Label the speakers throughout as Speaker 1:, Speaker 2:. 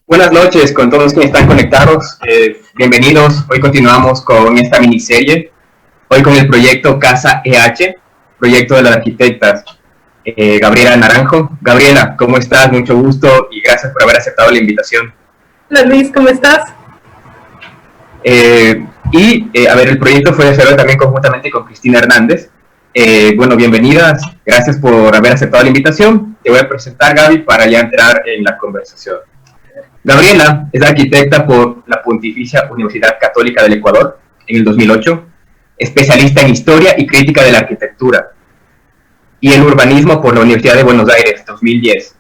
Speaker 1: Buenas noches con todos quienes están conectados. Bienvenidos. Hoy continuamos con esta miniserie. Hoy con el proyecto Casa EH, proyecto de las arquitectas Gabriela Naranjo. Gabriela, ¿cómo estás? Mucho gusto y gracias por haber aceptado la invitación.
Speaker 2: Hola Luis, ¿cómo estás?
Speaker 1: El proyecto fue desarrollado también conjuntamente con Cristina Hernández. Bueno, bienvenidas. Gracias por haber aceptado la invitación. Te voy a presentar, Gaby, para ya entrar en la conversación. Gabriela es arquitecta por la Pontificia Universidad Católica del Ecuador en el 2008, especialista en Historia y Crítica de la Arquitectura, y en Urbanismo por la Universidad de Buenos Aires, 2010,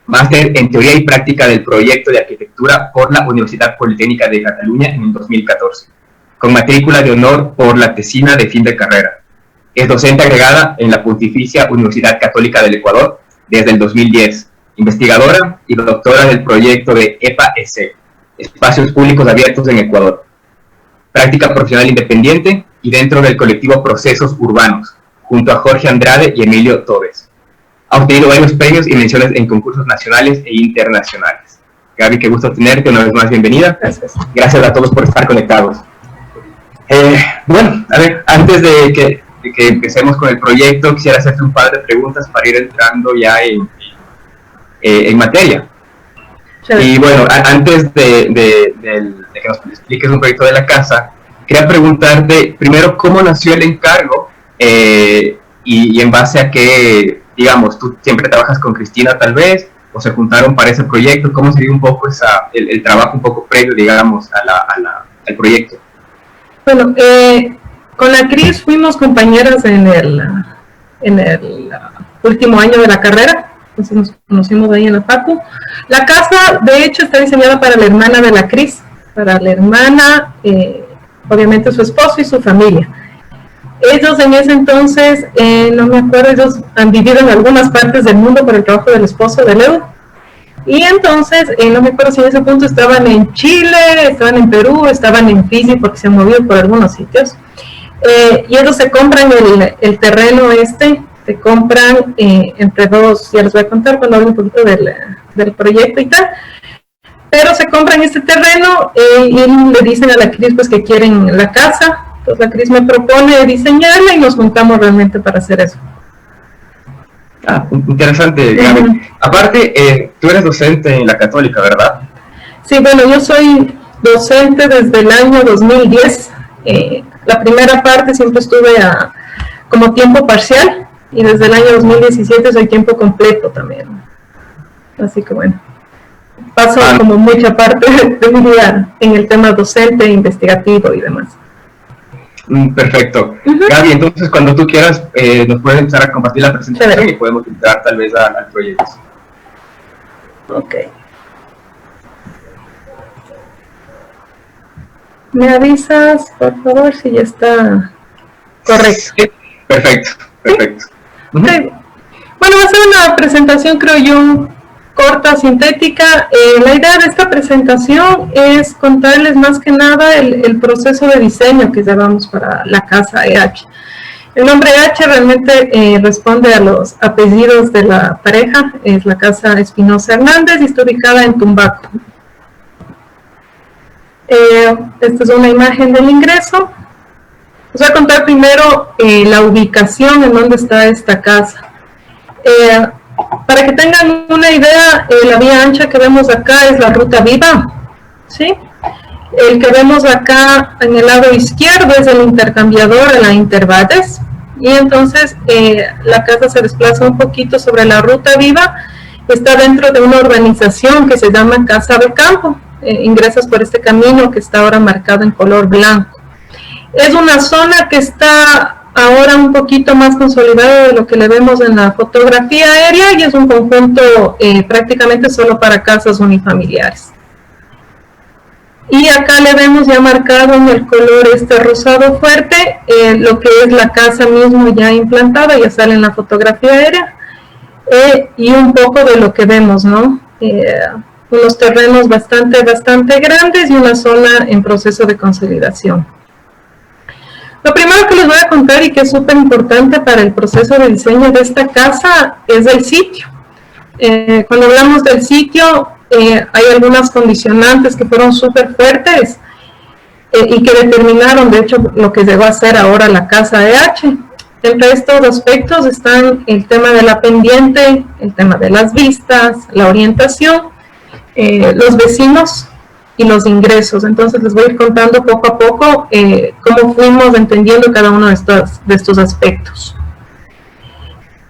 Speaker 1: máster en Teoría y Práctica del Proyecto de Arquitectura por la Universidad Politécnica de Cataluña en el 2014, con matrícula de honor por la tesina de fin de carrera. Es docente agregada en la Pontificia Universidad Católica del Ecuador desde el 2010, investigadora y doctora del proyecto de EPA-EC, Espacios Públicos Abiertos en Ecuador. Práctica profesional independiente y dentro del colectivo Procesos Urbanos, junto a Jorge Andrade y Emilio Tobes. Ha obtenido varios premios y menciones en concursos nacionales e internacionales. Gaby, qué gusto tenerte, una vez más bienvenida.
Speaker 2: Gracias.
Speaker 1: Gracias a todos por estar conectados. Bueno, a ver, antes de que empecemos con el proyecto, quisiera hacerte un par de preguntas para ir entrando ya en materia. Y bueno, antes de que nos expliques un proyecto de la casa, quería preguntarte primero cómo nació el encargo y en base a qué, digamos, tú siempre trabajas con Cristina tal vez, o se juntaron para ese proyecto, cómo se dio un poco el trabajo un poco previo, digamos, al proyecto.
Speaker 2: Bueno, con la Cris fuimos compañeras en el último año de la carrera. Entonces nos conocimos ahí en la facu. La casa, de hecho, está diseñada para la hermana de la Cris, para la hermana, obviamente su esposo y su familia. Ellos en ese entonces, no me acuerdo, ellos han vivido en algunas partes del mundo por el trabajo del esposo de Leo. Y entonces, no me acuerdo si en ese punto estaban en Chile, estaban en Perú, estaban en Fiji porque se han movido por algunos sitios. Y ellos se compran el terreno se compran entre dos, ya les voy a contar cuando hable un poquito del proyecto y tal, pero se compran este terreno y le dicen a la Cris pues que quieren la casa. Entonces la Cris me propone diseñarla y nos juntamos realmente para hacer eso.
Speaker 1: Ah, interesante, Gaby. Aparte, tú eres docente en la Católica, ¿verdad?
Speaker 2: Sí, bueno, yo soy docente desde el año 2010. La primera parte siempre estuve como tiempo parcial, y desde el año 2017 soy tiempo completo también. Así que bueno, paso como mucha parte de mi vida en el tema docente, investigativo y demás.
Speaker 1: Perfecto. Gaby, entonces cuando tú quieras nos puedes empezar a compartir la presentación y podemos entrar tal vez al proyecto.
Speaker 2: Ok. ¿Me avisas, por favor, si ya está correcto?
Speaker 1: Sí, perfecto.
Speaker 2: Okay. Bueno, va a ser una presentación, creo yo, corta, sintética. La idea de esta presentación es contarles más que nada el proceso de diseño que llevamos para la casa EH. El nombre EH realmente responde a los apellidos de la pareja. Es la casa Espinosa Hernández y está ubicada en Tumbaco. Esta es una imagen del ingreso. Les voy a contar primero la ubicación en donde está esta casa. Para que tengan una idea, la vía ancha que vemos acá es la Ruta Viva, ¿sí? El que vemos acá en el lado izquierdo es el intercambiador de la Interbades, y entonces la casa se desplaza un poquito sobre la Ruta Viva, está dentro de una urbanización que se llama Casa del Campo. Ingresas por este camino que está ahora marcado en color blanco. Es una zona que está ahora un poquito más consolidada de lo que le vemos en la fotografía aérea y es un conjunto prácticamente solo para casas unifamiliares. Y acá le vemos ya marcado en el color rosado fuerte lo que es la casa mismo ya implantada, ya sale en la fotografía aérea, y un poco de lo que vemos, ¿no? Unos terrenos bastante grandes y una zona en proceso de consolidación. Lo primero que les voy a contar y que es súper importante para el proceso de diseño de esta casa es el sitio. Cuando hablamos del sitio, hay algunas condicionantes que fueron súper fuertes y que determinaron, de hecho, lo que llegó a ser ahora la casa EH. Entre estos aspectos están el tema de la pendiente, el tema de las vistas, la orientación, los vecinos y los ingresos. Entonces les voy a ir contando poco a poco cómo fuimos entendiendo cada uno de estos aspectos.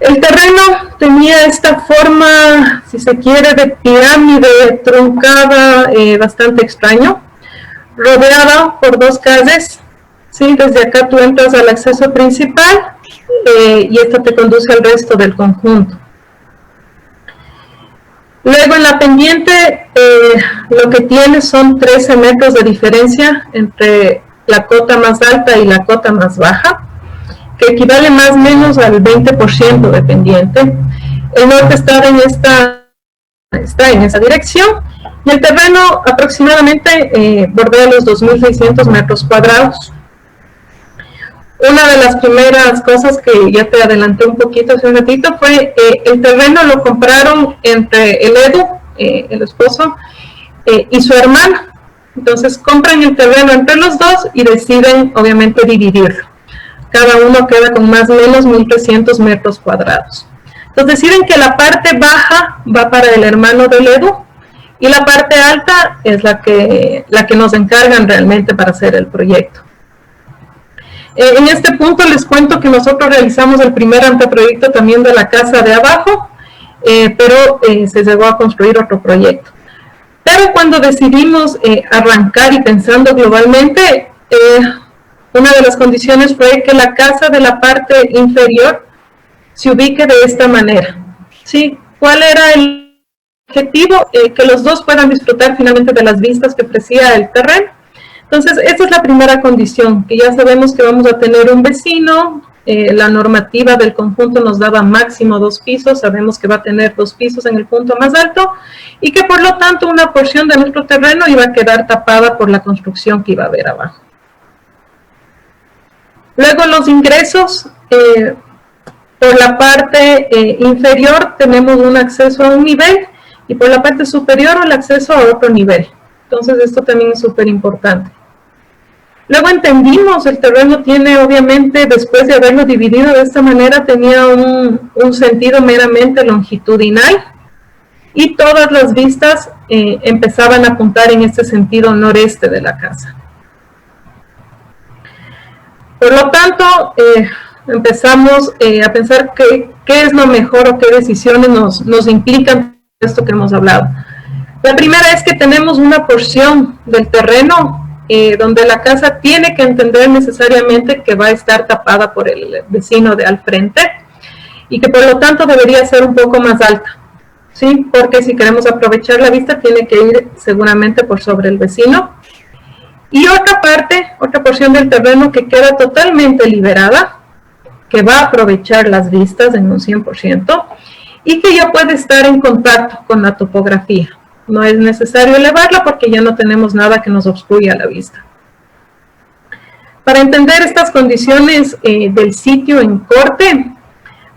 Speaker 2: El terreno tenía esta forma, si se quiere, de pirámide truncada, bastante extraño, rodeada por dos calles. ¿Sí? Desde acá tú entras al acceso principal y esto te conduce al resto del conjunto. Luego en la pendiente lo que tiene son 13 metros de diferencia entre la cota más alta y la cota más baja, que equivale más o menos al 20% de pendiente. El norte está en esa dirección y el terreno aproximadamente bordea los 2.600 metros cuadrados. Una de las primeras cosas que ya te adelanté un poquito hace un ratito fue el terreno lo compraron entre el Edu, el esposo, y su hermana. Entonces compran el terreno entre los dos y deciden obviamente dividirlo. Cada uno queda con más o menos 1.300 metros cuadrados. Entonces deciden que la parte baja va para el hermano del Edu y la parte alta es la que nos encargan realmente para hacer el proyecto. En este punto les cuento que nosotros realizamos el primer anteproyecto también de la casa de abajo, pero se llegó a construir otro proyecto. Pero cuando decidimos arrancar y pensando globalmente, una de las condiciones fue que la casa de la parte inferior se ubique de esta manera. ¿Sí? ¿Cuál era el objetivo? Que los dos puedan disfrutar finalmente de las vistas que ofrecía el terreno. Entonces, esta es la primera condición, que ya sabemos que vamos a tener un vecino, la normativa del conjunto nos daba máximo 2 pisos, sabemos que va a tener 2 pisos en el punto más alto, y que por lo tanto una porción de nuestro terreno iba a quedar tapada por la construcción que iba a haber abajo. Luego los ingresos, por la parte inferior tenemos un acceso a un nivel, y por la parte superior el acceso a otro nivel. Entonces esto también es súper importante. Luego entendimos, el terreno tiene obviamente, después de haberlo dividido de esta manera, tenía un sentido meramente longitudinal y todas las vistas empezaban a apuntar en este sentido noreste de la casa. Por lo tanto, empezamos a pensar qué es lo mejor o qué decisiones nos implican esto que hemos hablado. La primera es que tenemos una porción del terreno donde la casa tiene que entender necesariamente que va a estar tapada por el vecino de al frente y que por lo tanto debería ser un poco más alta, ¿sí? Porque si queremos aprovechar la vista tiene que ir seguramente por sobre el vecino. Y otra parte, otra porción del terreno que queda totalmente liberada, que va a aprovechar las vistas en un 100% y que ya puede estar en contacto con la topografía. No es necesario elevarla porque ya no tenemos nada que nos obstruya la vista. Para entender estas condiciones del sitio en corte,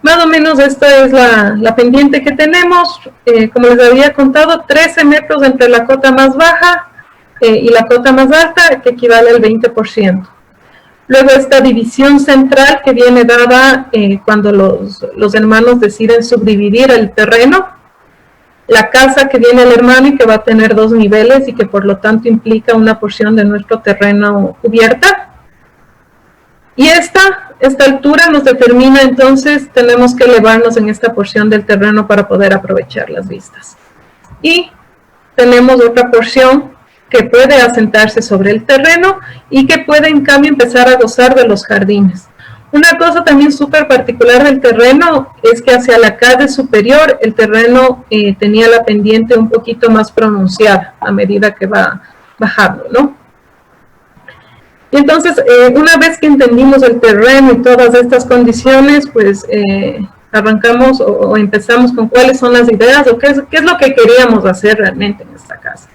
Speaker 2: más o menos esta es la pendiente que tenemos. Como les había contado, 13 metros entre la cota más baja y la cota más alta, que equivale al 20%. Luego esta división central que viene dada cuando los hermanos deciden subdividir el terreno. La casa que viene el hermano y que va a tener 2 niveles y que por lo tanto implica una porción de nuestro terreno cubierta. Y esta altura nos determina entonces, tenemos que elevarnos en esta porción del terreno para poder aprovechar las vistas. Y tenemos otra porción que puede asentarse sobre el terreno y que puede en cambio empezar a gozar de los jardines. Una cosa también súper particular del terreno es que hacia la calle superior el terreno tenía la pendiente un poquito más pronunciada a medida que va bajando, ¿no? Y entonces, una vez que entendimos el terreno y todas estas condiciones, pues arrancamos o empezamos con cuáles son las ideas o qué es lo que queríamos hacer realmente en esta casa.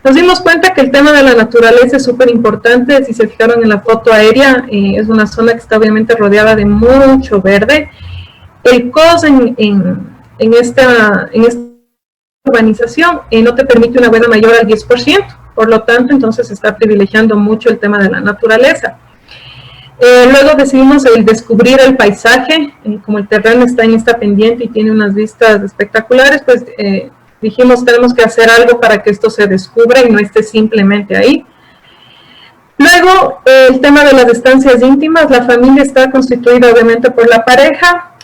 Speaker 2: Nos dimos cuenta que el tema de la naturaleza es súper importante. Si se fijaron en la foto aérea, es una zona que está obviamente rodeada de mucho verde. El COS en este urbanización no te permite una huella mayor al 10%, por lo tanto, entonces se está privilegiando mucho el tema de la naturaleza. Luego decidimos el descubrir el paisaje, como el terreno está en esta pendiente y tiene unas vistas espectaculares, pues dijimos tenemos que hacer algo para que esto se descubra y no esté simplemente ahí. Luego, el tema de las estancias íntimas, la familia está constituida obviamente por la pareja,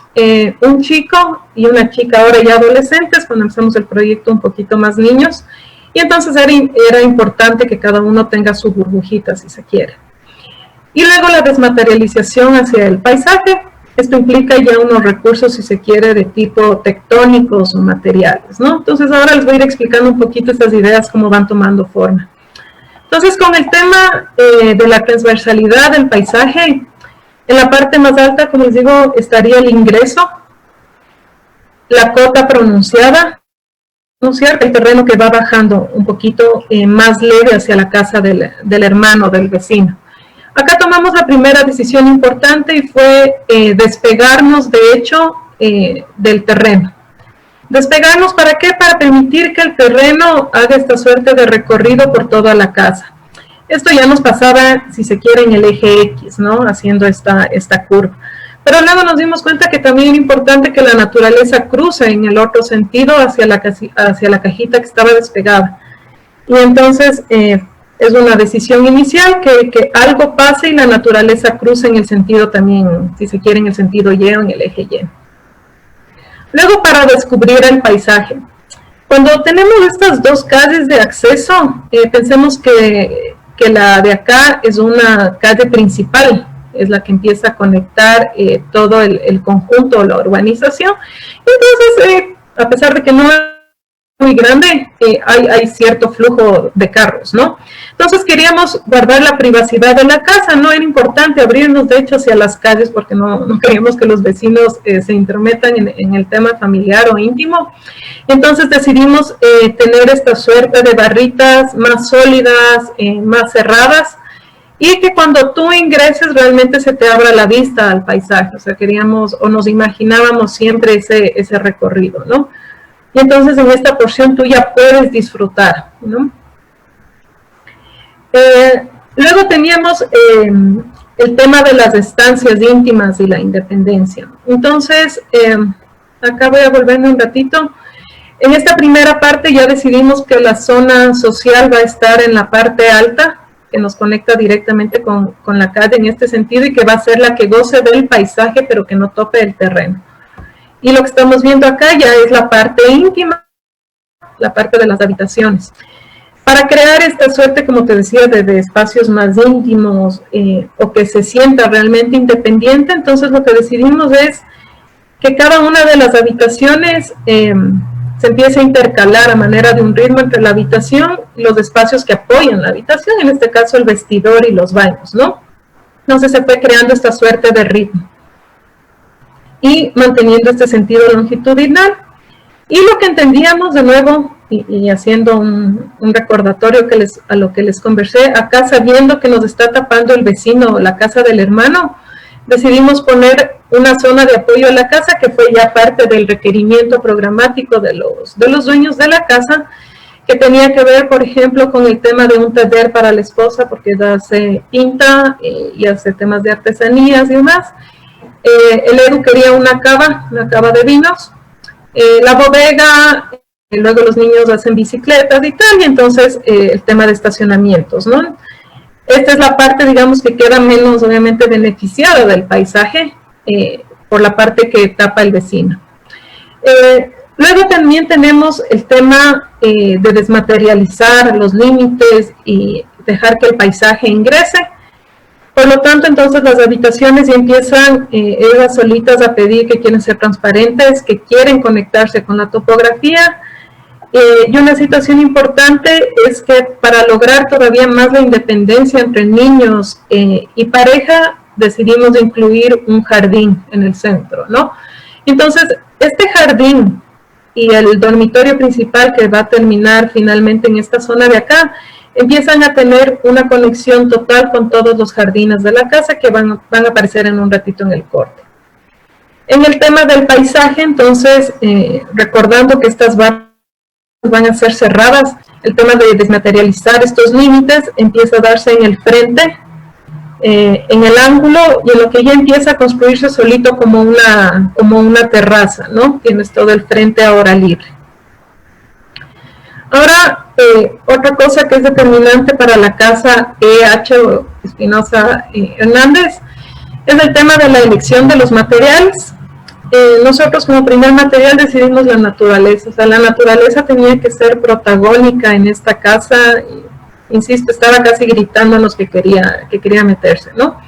Speaker 2: un chico y una chica ahora ya adolescentes, cuando empezamos el proyecto un poquito más niños, y entonces era importante que cada uno tenga su burbujita si se quiere. Y luego la desmaterialización hacia el paisaje, esto implica ya unos recursos si se quiere de tipo tectónicos o materiales, ¿no? Entonces ahora les voy a ir explicando un poquito estas ideas cómo van tomando forma. Entonces con el tema de la transversalidad del paisaje, en la parte más alta, como les digo, estaría el ingreso, la cota pronunciada, el terreno que va bajando un poquito más leve hacia la casa del hermano, del vecino. Acá tomamos la primera decisión importante y fue despegarnos, de hecho, del terreno. ¿Despegarnos para qué? Para permitir que el terreno haga esta suerte de recorrido por toda la casa. Esto ya nos pasaba, si se quiere, en el eje X, ¿no? Haciendo esta curva. Pero luego nos dimos cuenta que también era importante que la naturaleza cruce en el otro sentido hacia la cajita que estaba despegada. Y entonces es una decisión inicial que algo pase y la naturaleza cruce en el sentido también, si se quiere, en el sentido Y o en el eje Y. Luego, para descubrir el paisaje. Cuando tenemos estas dos calles de acceso, pensemos que la de acá es una calle principal, es la que empieza a conectar todo el conjunto o la urbanización. Entonces, a pesar de que no es muy grande, hay cierto flujo de carros, ¿no? Entonces queríamos guardar la privacidad de la casa, no era importante abrirnos de hecho hacia las calles porque no queríamos que los vecinos se intrometan en el tema familiar o íntimo. Entonces decidimos tener esta suerte de barritas más sólidas, más cerradas, y que cuando tú ingreses realmente se te abra la vista al paisaje, o sea, queríamos o nos imaginábamos siempre ese recorrido, ¿no? Y entonces en esta porción tú ya puedes disfrutar, ¿no? Luego teníamos el tema de las estancias íntimas y la independencia. Entonces, acá voy a volverme un ratito. En esta primera parte ya decidimos que la zona social va a estar en la parte alta, que nos conecta directamente con la calle en este sentido y que va a ser la que goce del paisaje pero que no tope el terreno. Y lo que estamos viendo acá ya es la parte íntima, la parte de las habitaciones. Para crear esta suerte, como te decía, de espacios más íntimos o que se sienta realmente independiente, entonces lo que decidimos es que cada una de las habitaciones se empiece a intercalar a manera de un ritmo entre la habitación y los espacios que apoyan la habitación, en este caso el vestidor y los baños, ¿no? Entonces se fue creando esta suerte de ritmo y manteniendo este sentido longitudinal. Y lo que entendíamos de nuevo, y haciendo un recordatorio a lo que les conversé, acá sabiendo que nos está tapando el vecino o la casa del hermano, decidimos poner una zona de apoyo a la casa que fue ya parte del requerimiento programático de los dueños de la casa, que tenía que ver, por ejemplo, con el tema de un taller para la esposa, porque hace pinta y hace temas de artesanías y demás. El Edu quería una cava de vinos, la bodega, luego los niños hacen bicicletas y tal, y entonces el tema de estacionamientos, ¿no? Esta es la parte, digamos, que queda menos, obviamente, beneficiada del paisaje por la parte que tapa el vecino. Luego también tenemos el tema de desmaterializar los límites y dejar que el paisaje ingrese. Por lo tanto, entonces las habitaciones ya empiezan ellas solitas a pedir que quieren ser transparentes, que quieren conectarse con la topografía. Y una situación importante es que para lograr todavía más la independencia entre niños y pareja, decidimos incluir un jardín en el centro, ¿no? Entonces, este jardín y el dormitorio principal que va a terminar finalmente en esta zona de acá, empiezan a tener una conexión total con todos los jardines de la casa que van a aparecer en un ratito en el corte. En el tema del paisaje, entonces, recordando que estas barras van a ser cerradas. El tema de desmaterializar estos límites empieza a darse en el frente, en el ángulo, y en lo que ya empieza a construirse solito como una terraza, ¿no? Tienes todo el frente ahora libre. Ahora, otra cosa que es determinante para la casa EH Espinosa Hernández es el tema de la elección de los materiales. Nosotros como primer material decidimos la naturaleza, o sea, la naturaleza tenía que ser protagónica en esta casa. Insisto, estaba casi gritándonos que quería meterse, ¿no?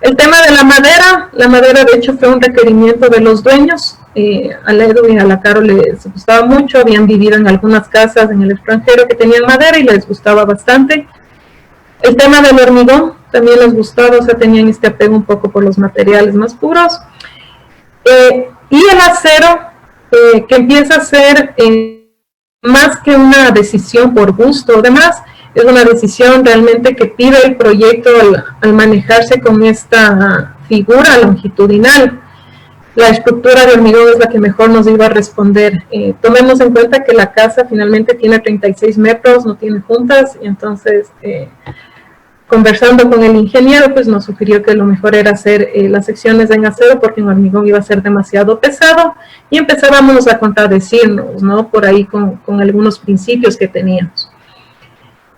Speaker 2: El tema de la madera de hecho fue un requerimiento de los dueños. A Edu y a la Caro les gustaba mucho, habían vivido en algunas casas en el extranjero que tenían madera y les gustaba bastante. El tema del hormigón también les gustaba, o sea, tenían este apego un poco por los materiales más puros. Y el acero, que empieza a ser más que una decisión por gusto o demás, es una decisión realmente que pide el proyecto al manejarse con esta figura longitudinal. La estructura de hormigón es la que mejor nos iba a responder. Tomemos en cuenta que la casa finalmente tiene 36 metros, no tiene juntas, y entonces, conversando con el ingeniero, pues nos sugirió que lo mejor era hacer las secciones en acero, porque en hormigón iba a ser demasiado pesado, y empezábamos a contradecirnos, ¿no? Por ahí con algunos principios que teníamos.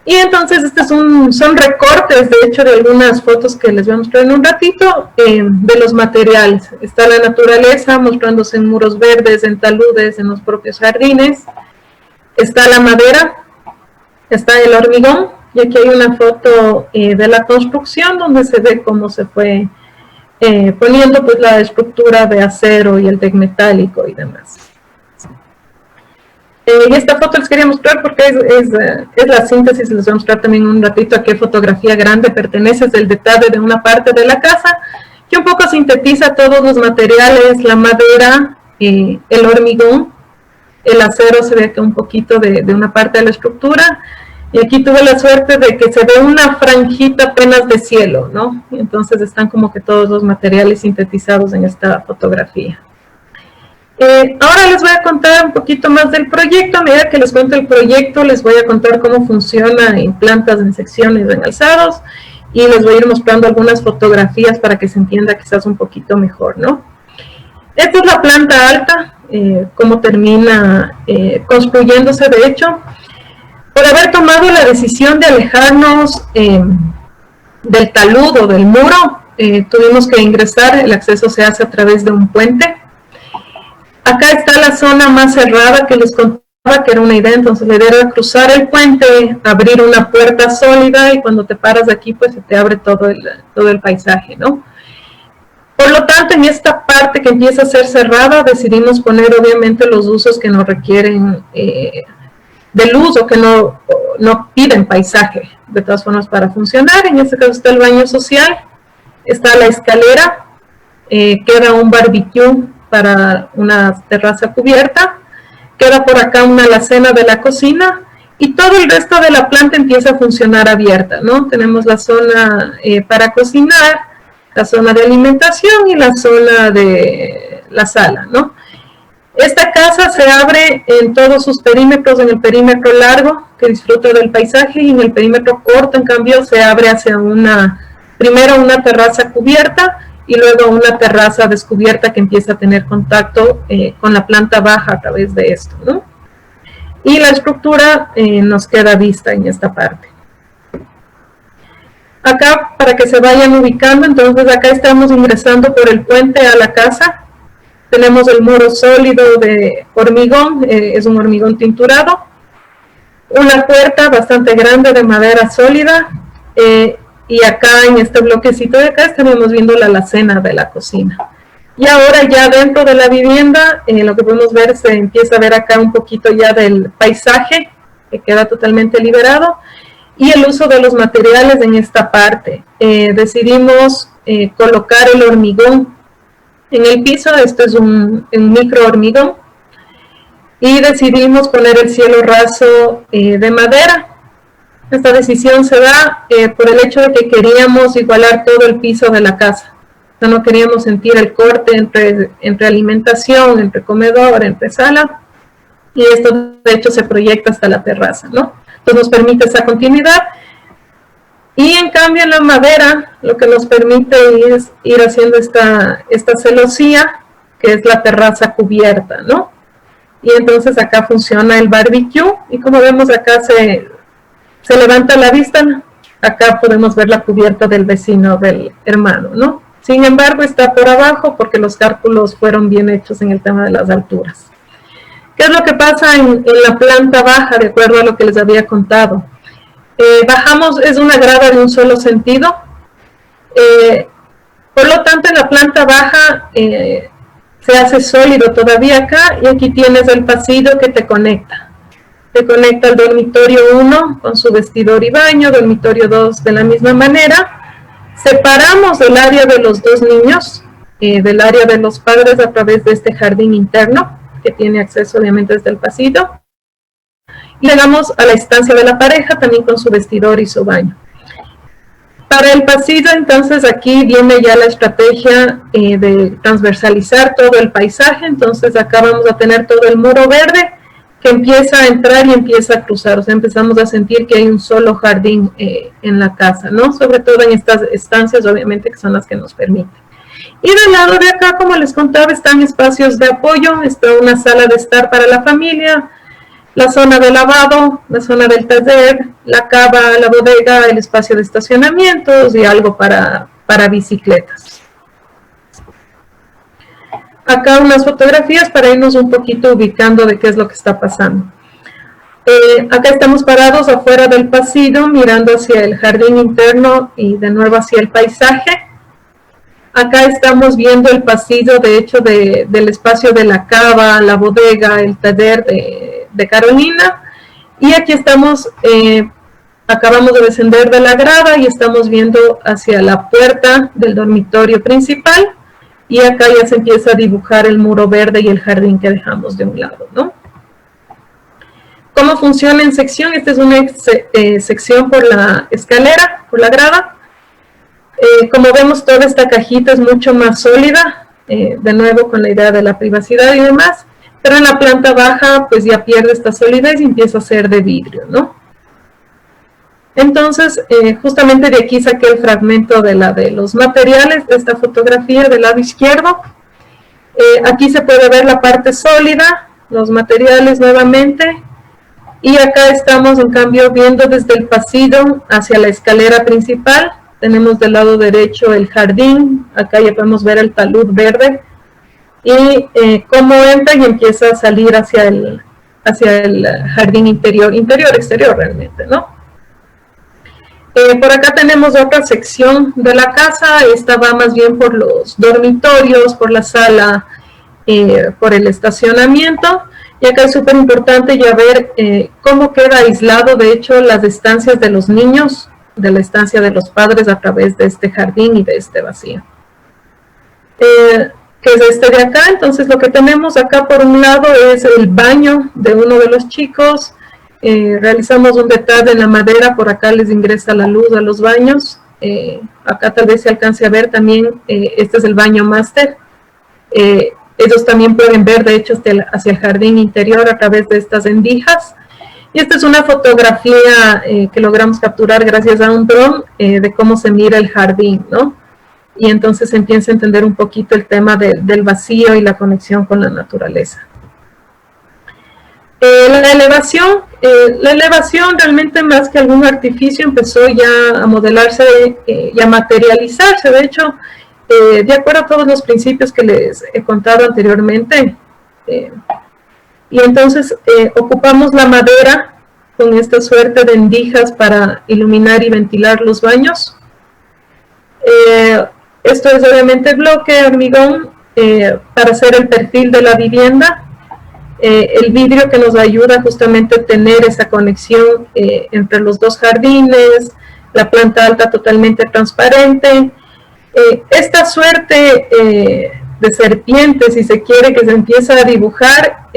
Speaker 2: Y entonces estos son recortes, de hecho, de algunas fotos que les voy a mostrar en un ratito, de los materiales. Está la naturaleza mostrándose en muros verdes, en taludes, en los propios jardines. Está la madera, está el hormigón, y aquí hay una foto de la construcción donde se ve cómo se fue poniendo pues la estructura de acero y el deck metálico y demás. Y esta foto les quería mostrar porque es la síntesis. Les voy a mostrar también un ratito a qué fotografía grande pertenece. Es el detalle de una parte de la casa que un poco sintetiza todos los materiales, la madera, el hormigón, el acero se ve que un poquito de una parte de la estructura. Y aquí tuve la suerte de que se ve una franjita apenas de cielo, ¿no? Y entonces están como que todos los materiales sintetizados en esta fotografía. Ahora les voy a contar un poquito más del proyecto. A medida que les cuento el proyecto, les voy a contar cómo funciona en plantas, en secciones, en alzados, y les voy a ir mostrando algunas fotografías para que se entienda quizás un poquito mejor, ¿no? Esta es la planta alta, cómo termina construyéndose, de hecho. Por haber tomado la decisión de alejarnos del talud o del muro, tuvimos que ingresar. El acceso se hace a través de un puente. Acá está la zona más cerrada que les contaba, que era una idea. Entonces la idea era cruzar el puente, abrir una puerta sólida, y cuando te paras de aquí pues se te abre todo el paisaje, ¿no? Por lo tanto, en esta parte que empieza a ser cerrada, decidimos poner obviamente los usos que nos requieren de luz o que no piden paisaje, de todas formas, para funcionar. En este caso está el baño social, está la escalera, queda un barbecue para una terraza cubierta, queda por acá una alacena de la cocina, y todo el resto de la planta empieza a funcionar abierta, ¿no? Tenemos la zona para cocinar, la zona de alimentación y la zona de la sala, ¿no? Esta casa se abre en todos sus perímetros, en el perímetro largo, que disfruta del paisaje, y en el perímetro corto, en cambio, se abre hacia primero una terraza cubierta, y luego una terraza descubierta que empieza a tener contacto con la planta baja a través de esto, ¿no? Y la estructura nos queda vista en esta parte. Acá, para que se vayan ubicando, entonces acá estamos ingresando por el puente a la casa. Tenemos el muro sólido de hormigón, es un hormigón tinturado. Una puerta bastante grande de madera sólida. Y acá en este bloquecito de acá estaríamos viendo la alacena de la cocina. Y ahora ya dentro de la vivienda, lo que podemos ver, se empieza a ver acá un poquito ya del paisaje, que queda totalmente liberado, y el uso de los materiales en esta parte. Decidimos colocar el hormigón en el piso. Esto es un micro hormigón, y decidimos poner el cielo raso de madera. Esta decisión se da por el hecho de que queríamos igualar todo el piso de la casa. O sea, no queríamos sentir el corte entre alimentación, entre comedor, entre sala. y esto de hecho se proyecta hasta la terraza, ¿no? Entonces nos permite esa continuidad. Y en cambio en la madera lo que nos permite es ir haciendo esta celosía, que es la terraza cubierta, ¿no? Y entonces acá funciona el barbecue, y como vemos acá se levanta la vista, acá podemos ver la cubierta del vecino, del hermano, ¿no? Sin embargo está por abajo porque los cálculos fueron bien hechos en el tema de las alturas. ¿Qué es lo que pasa en la planta baja, de acuerdo a lo que les había contado? Bajamos, es una grada de un solo sentido, por lo tanto en la planta baja se hace sólido todavía acá, y aquí tienes el pasillo que te conecta al dormitorio 1 con su vestidor y baño, dormitorio 2 de la misma manera. Separamos el área de los dos niños del área de los padres a través de este jardín interno que tiene acceso obviamente desde el pasillo. Y llegamos a la estancia de la pareja también con su vestidor y su baño. Para el pasillo, entonces, aquí viene ya la estrategia de transversalizar todo el paisaje. Entonces, acá vamos a tener todo el muro verde que empieza a entrar y empieza a cruzar. O sea, empezamos a sentir que hay un solo jardín en la casa, ¿no? Sobre todo en estas estancias, obviamente, que son las que nos permiten. Y del lado de acá, como les contaba, están espacios de apoyo. Está una sala de estar para la familia, la zona de lavado, la zona del taller, la cava, la bodega, el espacio de estacionamientos y algo para bicicletas. Acá unas fotografías para irnos un poquito ubicando de qué es lo que está pasando. Acá estamos parados afuera del pasillo, mirando hacia el jardín interno y de nuevo hacia el paisaje. Acá estamos viendo el pasillo, de hecho, del espacio de la cava, la bodega, el taller de Carolina. Y aquí estamos, acabamos de descender de la grada y estamos viendo hacia la puerta del dormitorio principal. Y acá ya se empieza a dibujar el muro verde y el jardín que dejamos de un lado, ¿no? ¿Cómo funciona en sección? Esta es una sección por la escalera, por la grada. Como vemos, toda esta cajita es mucho más sólida, de nuevo con la idea de la privacidad y demás, pero en la planta baja pues ya pierde esta solidez y empieza a ser de vidrio, ¿no? Entonces, justamente de aquí saqué el fragmento de los materiales de esta fotografía del lado izquierdo. Aquí se puede ver la parte sólida, los materiales nuevamente, y acá estamos en cambio viendo desde el pasillo hacia la escalera principal. Tenemos del lado derecho el jardín, acá ya podemos ver el talud verde, y cómo entra y empieza a salir hacia el jardín exterior realmente, ¿no? Por acá tenemos otra sección de la casa. Esta va más bien por los dormitorios, por la sala, por el estacionamiento. Y acá es súper importante ya ver cómo queda aislado, de hecho, las estancias de los niños, de la estancia de los padres a través de este jardín y de este vacío. Que es este de acá. Entonces lo que tenemos acá por un lado es el baño de uno de los chicos. Realizamos un detalle en la madera, por acá les ingresa la luz a los baños. Acá tal vez se alcance a ver también, este es el baño máster. Ellos también pueden ver, de hecho, hacia el jardín interior a través de estas rendijas. Y esta es una fotografía que logramos capturar gracias a un dron de cómo se mira el jardín, ¿no? Y entonces se empieza a entender un poquito el tema del vacío y la conexión con la naturaleza. La elevación realmente más que algún artificio empezó ya a modelarse y a materializarse. De hecho, de acuerdo a todos los principios que les he contado anteriormente, y entonces ocupamos la madera con esta suerte de endijas para iluminar y ventilar los baños. Esto es obviamente bloque, hormigón, para hacer el perfil de la vivienda. El vidrio que nos ayuda justamente a tener esa conexión entre los dos jardines, la planta alta totalmente transparente. Esta suerte de serpiente, si se quiere, que se empieza a dibujar,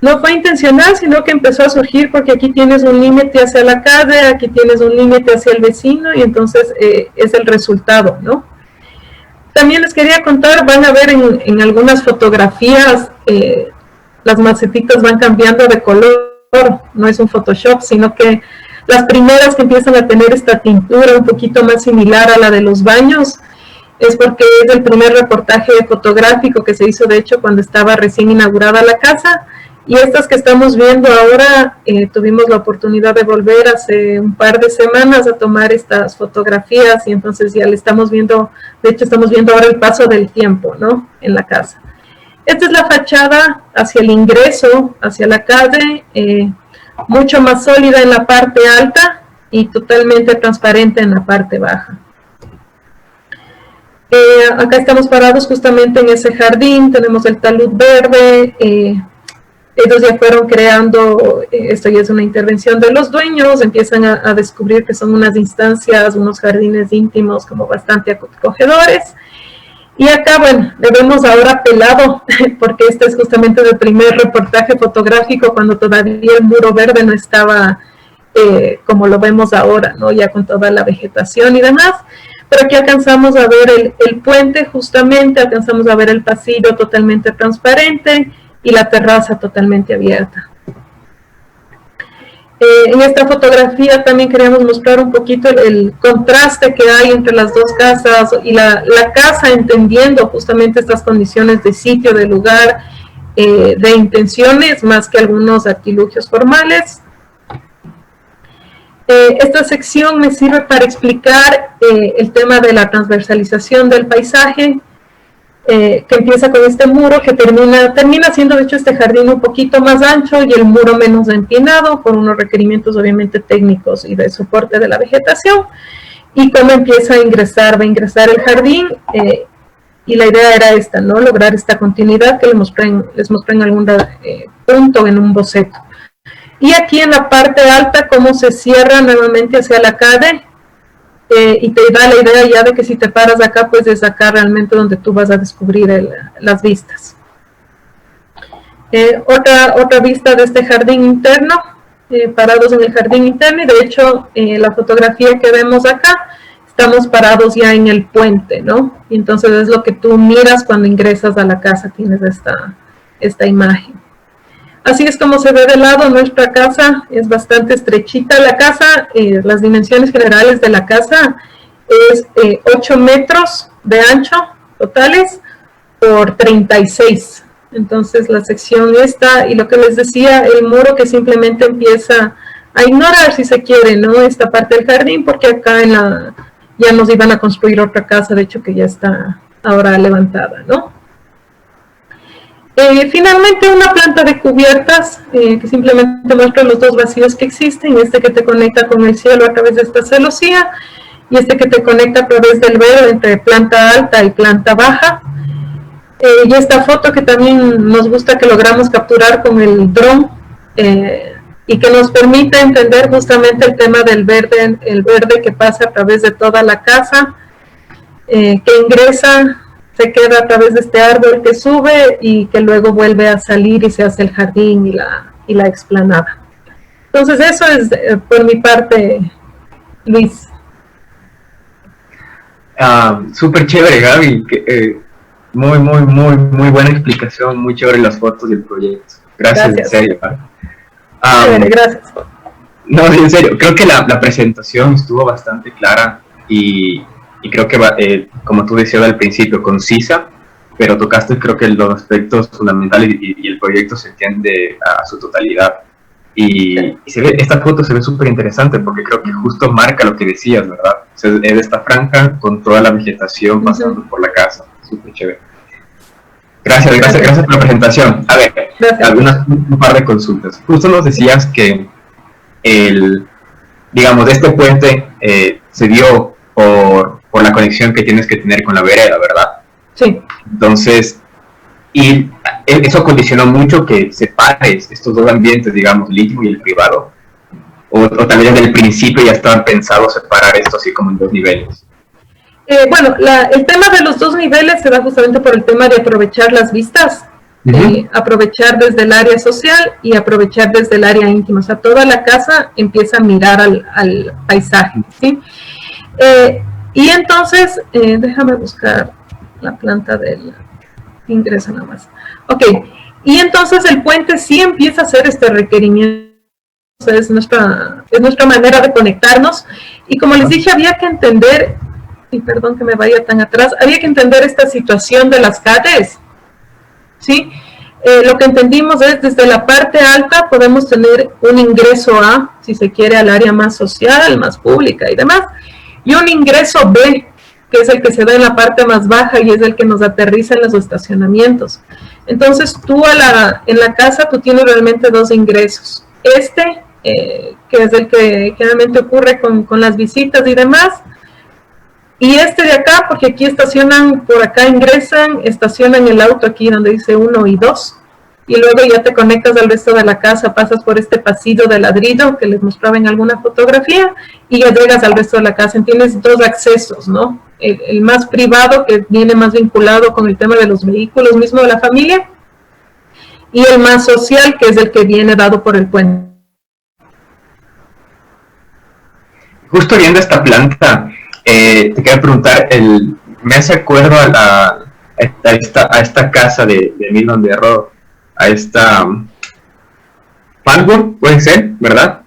Speaker 2: no fue intencional, sino que empezó a surgir porque aquí tienes un límite hacia la calle, aquí tienes un límite hacia el vecino, y entonces es el resultado, ¿no? También les quería contar, van a ver en algunas fotografías las macetitas van cambiando de color, no es un Photoshop, sino que las primeras que empiezan a tener esta tintura un poquito más similar a la de los baños, es porque es el primer reportaje fotográfico que se hizo, de hecho, cuando estaba recién inaugurada la casa. Y estas que estamos viendo ahora, tuvimos la oportunidad de volver hace un par de semanas a tomar estas fotografías y entonces ya le estamos viendo, de hecho estamos viendo ahora el paso del tiempo, ¿no?, en la casa. Esta es la fachada hacia el ingreso, hacia la calle, mucho más sólida en la parte alta y totalmente transparente en la parte baja. Acá estamos parados justamente en ese jardín, tenemos el talud verde, ellos ya fueron creando, esto ya es una intervención de los dueños, empiezan a descubrir que son unas instancias, unos jardines íntimos como bastante acogedores. Y acá, bueno, le vemos ahora pelado, porque este es justamente el primer reportaje fotográfico cuando todavía el muro verde no estaba como lo vemos ahora, ¿no?, ya con toda la vegetación y demás. Pero aquí alcanzamos a ver el puente justamente, alcanzamos a ver el pasillo totalmente transparente y la terraza totalmente abierta. En esta fotografía también queríamos mostrar un poquito el contraste que hay entre las dos casas y la casa entendiendo justamente estas condiciones de sitio, de lugar, de intenciones, más que algunos artilugios formales. Esta sección me sirve para explicar el tema de la transversalización del paisaje, que empieza con este muro que termina siendo de hecho este jardín un poquito más ancho y el muro menos empinado por unos requerimientos obviamente técnicos y de soporte de la vegetación, y cómo empieza a ingresar, va a ingresar el jardín, y la idea era esta, ¿no?, lograr esta continuidad que les mostré en algún punto en un boceto. Y aquí en la parte alta, cómo se cierra nuevamente hacia la calle, y te da la idea ya de que si te paras acá, pues es acá realmente donde tú vas a descubrir las vistas. Otra vista de este jardín interno, parados en el jardín interno, y de hecho la fotografía que vemos acá, estamos parados ya en el puente, ¿no? Y entonces es lo que tú miras cuando ingresas a la casa, tienes esta imagen. Así es como se ve de lado nuestra casa, es bastante estrechita la casa, las dimensiones generales de la casa es 8 metros de ancho totales por 36. Entonces la sección esta, y lo que les decía, el muro que simplemente empieza a ignorar, si se quiere, ¿no?, esta parte del jardín, porque acá ya nos iban a construir otra casa, de hecho que ya está ahora levantada, ¿no? Finalmente una planta de cubiertas que simplemente muestra los dos vacíos que existen, este que te conecta con el cielo a través de esta celosía y este que te conecta a través del velo entre planta alta y planta baja. Y esta foto que también nos gusta, que logramos capturar con el dron y que nos permite entender justamente el tema del verde, el verde que pasa a través de toda la casa, que ingresa, se queda a través de este árbol que sube y que luego vuelve a salir y se hace el jardín y la explanada. Entonces eso es por mi parte, Luis.
Speaker 1: Súper chévere, Gaby. Muy buena explicación, muy chévere las fotos del proyecto. Gracias. En serio.
Speaker 2: Chévere, gracias.
Speaker 1: No, en serio, creo que la presentación estuvo bastante clara y creo que, como tú decías al principio, concisa, pero tocaste creo que los aspectos fundamentales y el proyecto se entiende a su totalidad. Y esta foto se ve súper interesante porque creo que justo marca lo que decías, ¿verdad? O sea, es esta franja con toda la vegetación pasando por la casa. Súper chévere. Gracias por la presentación. A ver, un par de consultas. Justo nos decías que digamos, este puente se dio por la conexión que tienes que tener con la vereda, ¿verdad?
Speaker 2: Sí.
Speaker 1: Entonces, y eso condicionó mucho que separes estos dos ambientes, digamos, el íntimo y el privado, o también desde el principio ya estaban pensados separar esto así como en dos niveles.
Speaker 2: Bueno, el tema de los dos niveles se da justamente por el tema de aprovechar las vistas, aprovechar desde el área social y aprovechar desde el área íntima. O sea, toda la casa empieza a mirar al paisaje, ¿sí? Y entonces, déjame buscar la planta del ingreso nada más. Ok, Y entonces el puente sí empieza a hacer este requerimiento. Es nuestra manera de conectarnos. Y como les dije, había que entender, y perdón que me vaya tan atrás, había que entender esta situación de las calles, ¿sí? Lo que entendimos es, desde la parte alta podemos tener un ingreso A, si se quiere, al área más social, más pública y demás, y un ingreso B, que es el que se da en la parte más baja y es el que nos aterriza en los estacionamientos. Entonces tú en la casa tú tienes realmente dos ingresos. Que es el que generalmente ocurre con las visitas y demás, y este de acá, porque aquí estacionan, por acá ingresan, estacionan el auto aquí donde dice 1 y 2, y luego ya te conectas al resto de la casa, pasas por este pasillo de ladrillo que les mostraba en alguna fotografía, y ya llegas al resto de la casa. Tienes dos accesos, ¿no? El más privado, que viene más vinculado con el tema de los vehículos mismo de la familia, y el más social, que es el que viene dado por el puente.
Speaker 1: Justo viendo esta planta, te quería preguntar, me hace acuerdo a esta casa de Milton de Arroyo, a esta Farnsworth, puede ser, ¿verdad?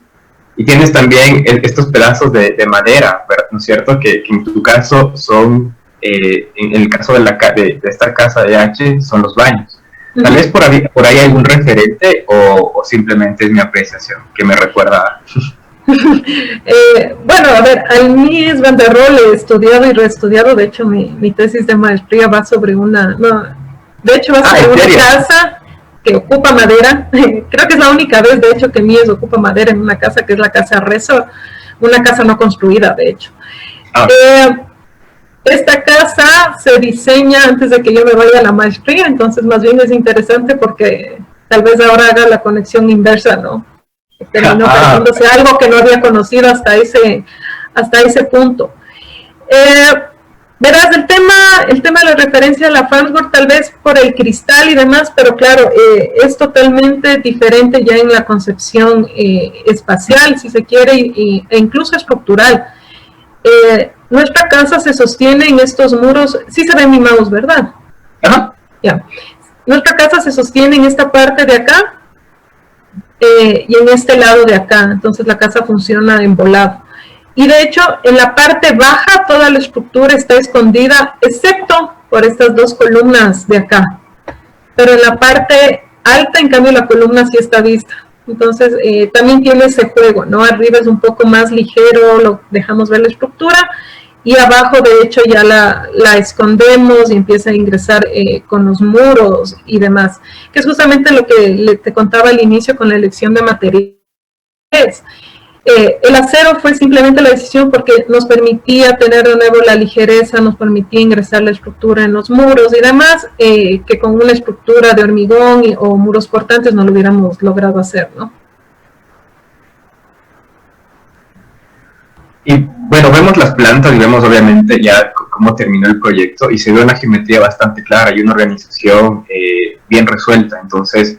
Speaker 1: Y tienes también estos pedazos de madera, ¿no es cierto? Que en tu caso son, en el caso de esta casa de H, son los baños. Tal vez por ahí hay algún referente o simplemente es mi apreciación, que me recuerda...
Speaker 2: Bueno, a ver, al Mies van der Rohe he estudiado y reestudiado. De hecho, mi tesis de maestría va sobre una casa que ocupa madera. Creo que es la única vez, de hecho, que Mies ocupa madera en una casa, que es la casa Resor, una casa no construida, de hecho. Esta casa se diseña antes de que yo me vaya a la maestría, entonces más bien es interesante porque tal vez ahora haga la conexión inversa, ¿no? Terminó parecióndose algo que no había conocido hasta ese punto. Verás, el tema de la referencia a la Farnsworth, tal vez por el cristal y demás, pero claro, es totalmente diferente ya en la concepción espacial, si se quiere, e incluso estructural. Nuestra casa se sostiene en estos muros, sí se ve mi mouse, ¿verdad? Ajá. Ya. Nuestra casa se sostiene en esta parte de acá, y en este lado de acá, entonces la casa funciona en volado. Y de hecho, en la parte baja toda la estructura está escondida, excepto por estas dos columnas de acá. Pero en la parte alta, en cambio, la columna sí está vista. Entonces, también tiene ese juego, ¿no? Arriba es un poco más ligero, lo dejamos ver la estructura, y abajo, de hecho, ya la escondemos y empieza a ingresar con los muros y demás, que es justamente lo que te contaba al inicio con la elección de materiales. El acero fue simplemente la decisión porque nos permitía tener de nuevo la ligereza, nos permitía ingresar la estructura en los muros y demás, que con una estructura de hormigón o muros portantes no lo hubiéramos logrado hacer, ¿no?
Speaker 1: Y bueno, vemos las plantas y vemos obviamente ya cómo terminó el proyecto y se ve una geometría bastante clara y una organización bien resuelta. Entonces,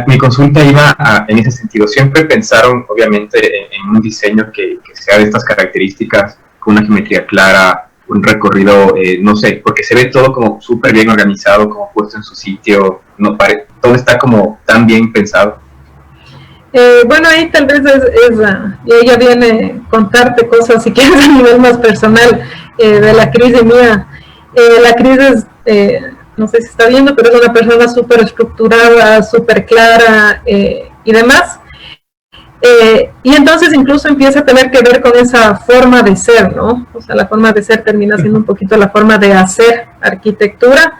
Speaker 1: mi consulta iba en ese sentido. Siempre pensaron obviamente en un diseño que sea de estas características, con una geometría clara, un recorrido, no sé, porque se ve todo como súper bien organizado, como puesto en su sitio, todo está como tan bien pensado.
Speaker 2: Bueno, ahí tal vez y ella viene a contarte cosas, si quieres, a nivel más personal, de la crisis mía. La crisis, no sé si está viendo, pero es una persona súper estructurada, súper clara y demás. Y entonces incluso empieza a tener que ver con esa forma de ser, ¿no? O sea, la forma de ser termina siendo un poquito la forma de hacer arquitectura.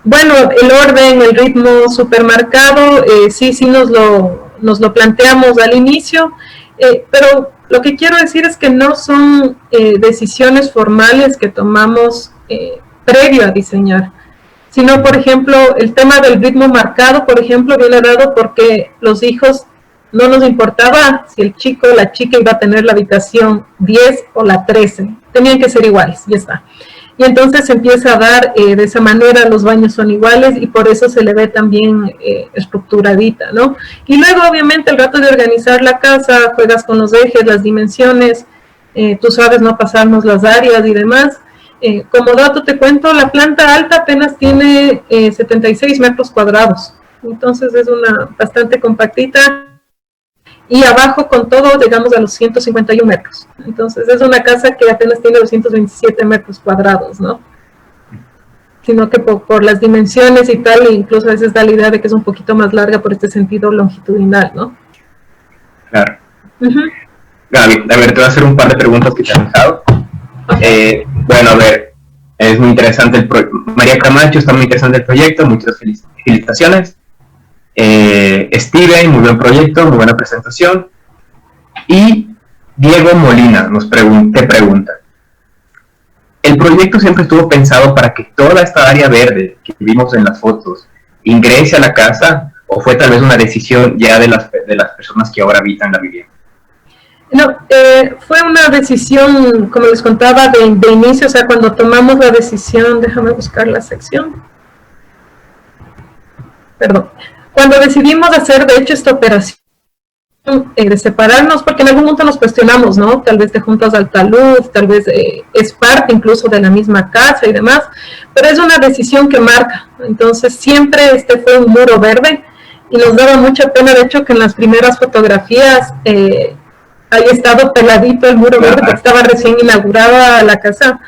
Speaker 2: Bueno, el orden, el ritmo súper marcado, sí nos lo planteamos al inicio, pero lo que quiero decir es que no son decisiones formales que tomamos previo a diseñar, sino, por ejemplo, el tema del ritmo marcado, por ejemplo, viene dado porque los hijos no nos importaba si el chico o la chica iba a tener la habitación 10 o la 13, tenían que ser iguales, ya está. Y entonces se empieza a dar de esa manera, los baños son iguales y por eso se le ve también estructuradita, ¿no? Y luego, obviamente, el rato de organizar la casa, juegas con los ejes, las dimensiones, tú sabes no pasarnos las áreas y demás. Como dato te cuento, la planta alta apenas tiene 76 metros cuadrados, entonces es una bastante compactita, y abajo con todo llegamos a los 151 metros, entonces es una casa que apenas tiene 227 metros cuadrados, ¿no? Sino que por las dimensiones y tal, incluso a veces da la idea de que es un poquito más larga por este sentido longitudinal, ¿no?
Speaker 1: Claro. Gaby, a ver, te voy a hacer un par de preguntas que te han dejado. Bueno, a ver, es muy interesante María Camacho, está muy interesante el proyecto, muchas felicitaciones. Steven, muy buen proyecto, muy buena presentación. Y Diego Molina te pregunta, ¿el proyecto siempre estuvo pensado para que toda esta área verde que vimos en las fotos ingrese a la casa, o fue tal vez una decisión ya de las personas que ahora habitan la vivienda?
Speaker 2: No, fue una decisión, como les contaba, de inicio, o sea, cuando tomamos la decisión, déjame buscar la sección, perdón, cuando decidimos hacer, de hecho, esta operación de separarnos, porque en algún momento nos cuestionamos, ¿no? Tal vez de Juntas de Alta Luz, tal vez es parte incluso de la misma casa y demás, pero es una decisión que marca, entonces siempre este fue un muro verde, y nos daba mucha pena, de hecho, que en las primeras fotografías haya estado peladito el muro verde, porque estaba recién inaugurada la casa,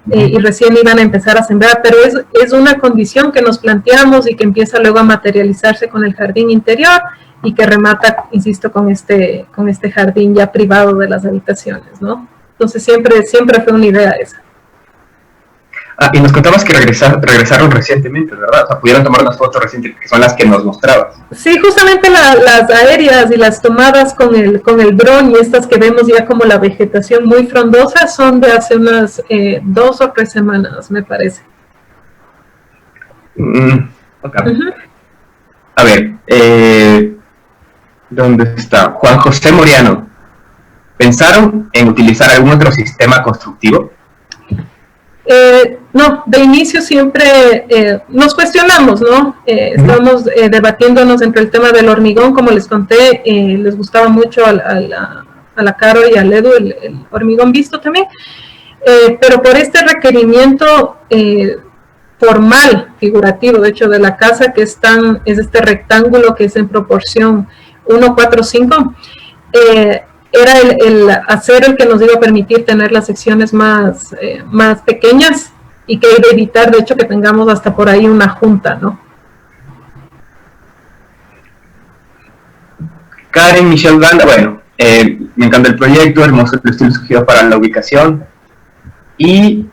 Speaker 2: y recién iban a empezar a sembrar, pero es una condición que nos planteamos y que empieza luego a materializarse con el jardín interior, y que remata, insisto, con este jardín ya privado de las habitaciones, ¿no? Entonces siempre fue una idea esa.
Speaker 1: Y nos contabas que regresaron recientemente, ¿verdad? O sea, pudieron tomar unas fotos recientes, que son las que nos mostrabas.
Speaker 2: Sí, justamente las aéreas y las tomadas con el dron, y estas que vemos ya como la vegetación muy frondosa, son de hace unas 2 o 3 semanas, me parece.
Speaker 1: Okay. A ver, ¿dónde está? Juan José Moriano. ¿Pensaron en utilizar algún otro sistema constructivo?
Speaker 2: No, de inicio siempre nos cuestionamos, ¿no? Estamos debatiéndonos entre el tema del hormigón, como les conté, les gustaba mucho a la Caro y al Edu el hormigón visto también, pero por este requerimiento formal, figurativo, de hecho, de la casa, que es este rectángulo que es en proporción 1:4:5, era el acero el que nos iba a permitir tener las secciones más pequeñas, y que iba a evitar, de hecho, que tengamos hasta por ahí una junta, ¿no?
Speaker 1: Karen Michelle Banda, bueno, me encanta el proyecto, hermoso el estilo escogido para la ubicación, y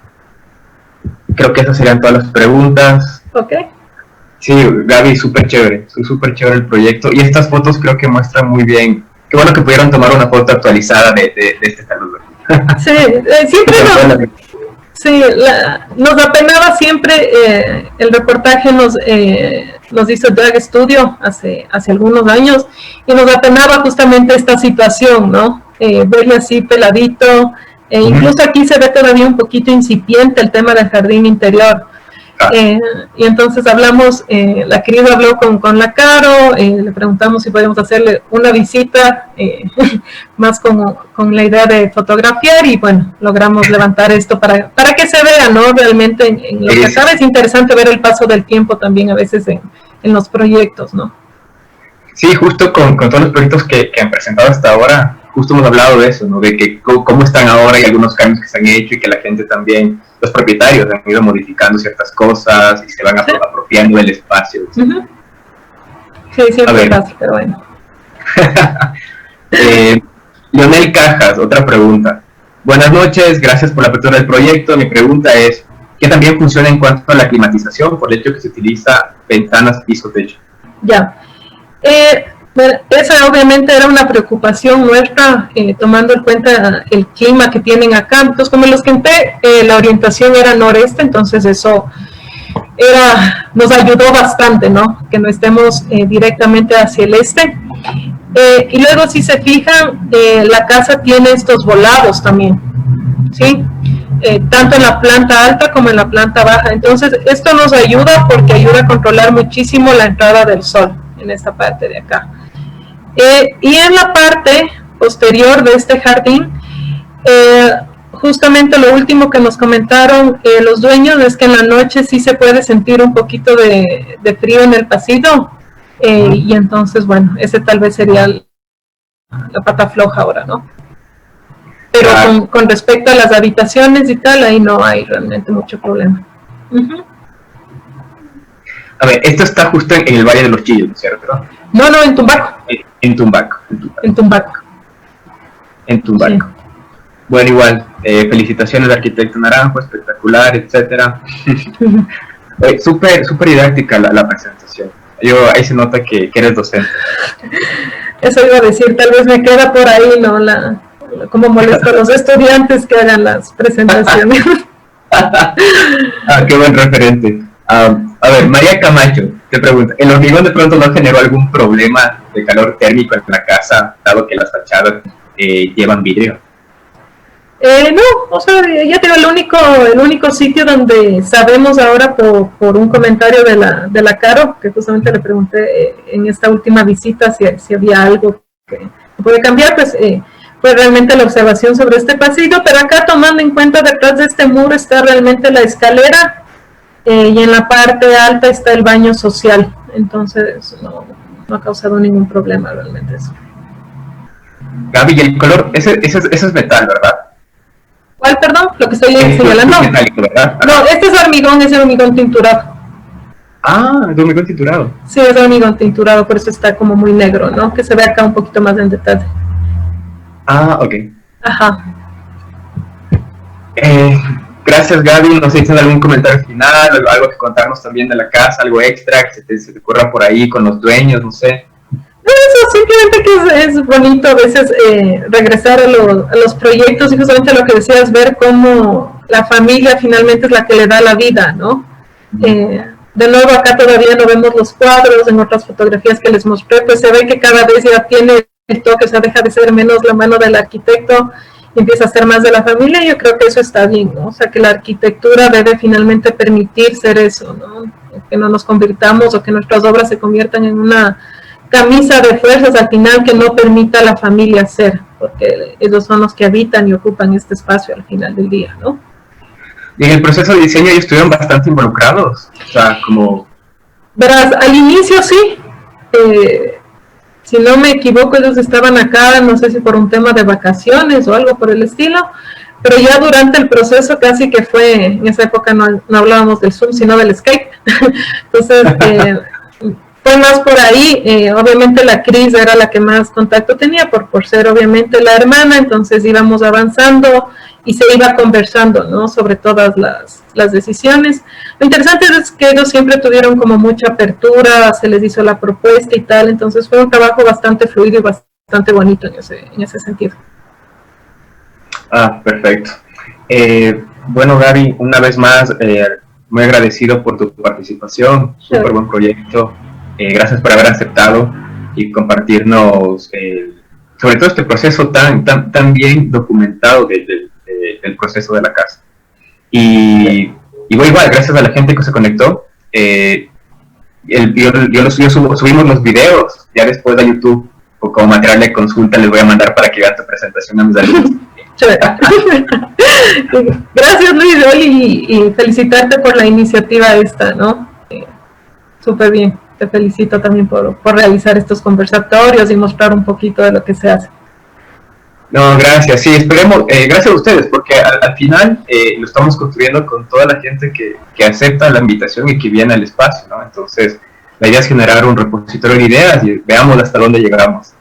Speaker 1: creo que esas serían todas las preguntas.
Speaker 2: Ok.
Speaker 1: Sí, Gaby, súper chévere el proyecto, y estas fotos creo que muestran muy bien. Qué bueno que pudieron tomar una foto actualizada de este saludo.
Speaker 2: Sí, siempre nos apenaba siempre, el reportaje nos hizo Drag Studio hace algunos años, y nos apenaba justamente esta situación, ¿no? Verle así peladito, incluso aquí se ve todavía un poquito incipiente el tema del jardín interior. Y entonces hablamos, la querida habló con la Caro, le preguntamos si podíamos hacerle una visita, más con la idea de fotografiar, y bueno, logramos levantar esto para que se vea, ¿no? Realmente en lo que acaba. Es interesante ver el paso del tiempo también a veces en los proyectos, ¿no? Sí, justo con todos los proyectos que han presentado hasta ahora, justo hemos hablado de eso, ¿no? De que cómo están ahora y algunos cambios que se han hecho, y que la gente también, los propietarios han ido modificando ciertas cosas y se van apropiando del espacio. ¿Sí? Sí, siempre pasa, pero bueno. Leonel Cajas, otra pregunta. Buenas noches, gracias por la apertura del proyecto. Mi pregunta es, ¿qué también funciona en cuanto a la climatización, por el hecho que se utiliza ventanas piso-techo? Ya. Esa obviamente era una preocupación nuestra, tomando en cuenta el clima que tienen acá. Entonces, como les conté, la orientación era noreste, entonces eso nos ayudó bastante, ¿no? Que no estemos directamente hacia el este. Y luego, si se fijan, la casa tiene estos volados también, ¿sí? Tanto en la planta alta como en la planta baja. Entonces, esto nos ayuda porque ayuda a controlar muchísimo la entrada del sol en esta parte de acá. Y en la parte posterior de este jardín, justamente lo último que nos comentaron los dueños es que en la noche sí se puede sentir un poquito de frío en el pasillo, y entonces, bueno, ese tal vez sería la pata floja ahora, ¿no? Pero con respecto a las habitaciones y tal, ahí no hay realmente mucho problema.
Speaker 1: A ver, esto está justo en el Valle de los Chillos, ¿no es cierto?
Speaker 2: No, en Tumbaco.
Speaker 1: En Tumbaco.
Speaker 2: En Tumbaco.
Speaker 1: En Tumbaco. Sí. Bueno, igual, felicitaciones al arquitecto Naranjo, espectacular, etcétera. Súper didáctica la presentación. Ahí se nota que eres docente.
Speaker 2: Eso iba a decir, tal vez me queda por ahí, ¿no? Como molesto a los estudiantes que hagan las presentaciones.
Speaker 1: Qué buen referente. A ver, María Camacho te pregunta, ¿el hormigón de pronto no generó algún problema de calor térmico en la casa, dado que las fachadas llevan vidrio?
Speaker 2: No, o sea, ya tengo el único sitio donde sabemos ahora por un comentario de la Caro, que justamente le pregunté en esta última visita si había algo que puede cambiar, pues fue realmente la observación sobre este pasillo, pero acá tomando en cuenta detrás de este muro está realmente la escalera, y en la parte alta está el baño social, entonces no ha causado ningún problema realmente eso.
Speaker 1: Gaby, ¿y el color? Ese es metal, ¿verdad?
Speaker 2: ¿Cuál, perdón? Lo que estoy señalando.
Speaker 1: Es metálico, ¿verdad?
Speaker 2: No, este es hormigón tinturado.
Speaker 1: Es hormigón tinturado.
Speaker 2: Sí, es hormigón tinturado, por eso está como muy negro, ¿no? Que se ve acá un poquito más en detalle.
Speaker 1: Ok.
Speaker 2: Ajá.
Speaker 1: Gracias, Gaby. No sé si tienes algún comentario final, algo que contarnos también de la casa, algo extra que se te ocurra por ahí con los dueños, no sé.
Speaker 2: No, eso simplemente que es bonito a veces regresar a los proyectos y justamente lo que decías, ver cómo la familia finalmente es la que le da la vida, ¿no? De nuevo, acá todavía no vemos los cuadros, en otras fotografías que les mostré, pues se ve que cada vez ya tiene el toque, o sea, deja de ser menos la mano del arquitecto y empieza a ser más de la familia, y yo creo que eso está bien, ¿no? O sea, que la arquitectura debe finalmente permitir ser eso, ¿no? Que no nos convirtamos o que nuestras obras se conviertan en una camisa de fuerzas al final que no permita a la familia ser, porque ellos son los que habitan y ocupan este espacio al final del día, ¿no?
Speaker 1: Y en el proceso de diseño ellos estuvieron bastante involucrados, o sea, como...
Speaker 2: Verás, al inicio sí, si no me equivoco ellos estaban acá, no sé si por un tema de vacaciones o algo por el estilo, pero ya durante el proceso casi que fue, en esa época no hablábamos del Zoom, sino del Skype, entonces... fue más por ahí, obviamente la Cris era la que más contacto tenía por ser obviamente la hermana, entonces íbamos avanzando y se iba conversando, ¿no? Sobre todas las decisiones. Lo interesante es que ellos siempre tuvieron como mucha apertura, se les hizo la propuesta y tal, entonces fue un trabajo bastante fluido y bastante bonito en ese sentido.
Speaker 1: Perfecto. Bueno, Gaby, una vez más, muy agradecido por tu participación, súper buen proyecto. Gracias por haber aceptado y compartirnos sobre todo este proceso tan bien documentado del proceso de la casa. Y bueno, igual, gracias a la gente que se conectó. Subimos los videos ya después de YouTube, o como material de consulta les voy a mandar para que vean tu presentación a mis alumnos.
Speaker 2: Gracias, Luis, y felicitarte por la iniciativa esta, ¿no? Súper bien. Te felicito también por realizar estos conversatorios y mostrar un poquito de lo que se hace.
Speaker 1: No, gracias. Sí, esperemos, gracias a ustedes, porque al final lo estamos construyendo con toda la gente que acepta la invitación y que viene al espacio, ¿no? Entonces, la idea es generar un repositorio de ideas y veamos hasta dónde llegamos.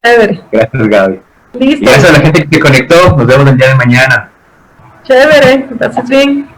Speaker 2: Chévere.
Speaker 1: Gracias, Gaby.
Speaker 2: Listo.
Speaker 1: Y gracias a la gente que se conectó. Nos vemos el día de mañana.
Speaker 2: Chévere, gracias bien.